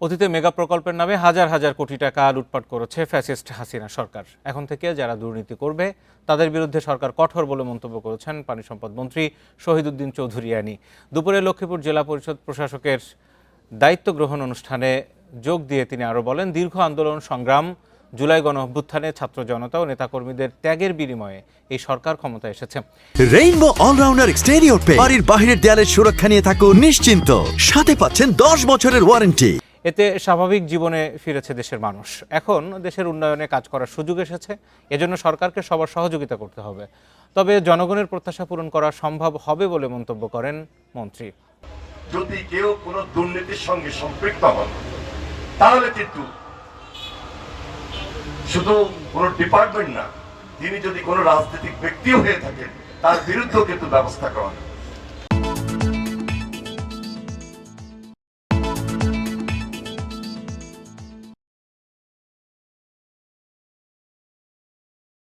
অতীতে মেগা প্রকল্পের নামে হাজার হাজার কোটি টাকা লুটপাট করেছে ফ্যাসিস্ট হাসিনা সরকার। এখন থেকে যারা দুর্নীতি করবে তাদের বিরুদ্ধে সরকার কঠোর বলে মন্তব্য করেছেন পানি সম্পদ মন্ত্রী শহীদুদ্দীন চৌধুরিয়ানী। দুপুরে লক্ষ্মীপুর জেলা পরিষদ প্রশাসকের দায়িত্ব গ্রহণ অনুষ্ঠানে যোগ দিয়ে তিনি আরও বলেন, দীর্ঘ আন্দোলন সংগ্রাম, জুলাই গণ অভ্যুত্থানে ছাত্র জনতা ও নেতাকর্মীদের ত্যাগের বিনিময়ে এই সরকার ক্ষমতায় এসেছে। রেইনবো অলরাউন্ডার এক্সটেরিয়র পেইন্ট বাড়ির বাহিরের দেয়ালের সুরক্ষা নিয়ে থাকুন নিশ্চিন্ত, সাথে পাচ্ছেন 10 বছরের ওয়ারেন্টি। এতে স্বাভাবিক জীবনে ফিরেছে দেশের মানুষ। এখন দেশের উন্নয়নে কাজ করার সুযোগ এসেছে, এজন্য সরকারকে সবার সহযোগিতা করতে হবে। তবে জনগণের প্রত্যাশা পূরণ করা সম্ভব হবে বলে মন্তব্য করেন মন্ত্রী। যদি কেউ কোনো দুর্নীতির সঙ্গে সম্পৃক্ত হন, তাহলে কিন্তু শুধু কোনো ডিপার্টমেন্ট না, তিনি যদি কোনো রাজনৈতিক ব্যক্তিও হয়ে থাকেন, তার বিরুদ্ধেও কিন্তু ব্যবস্থা করা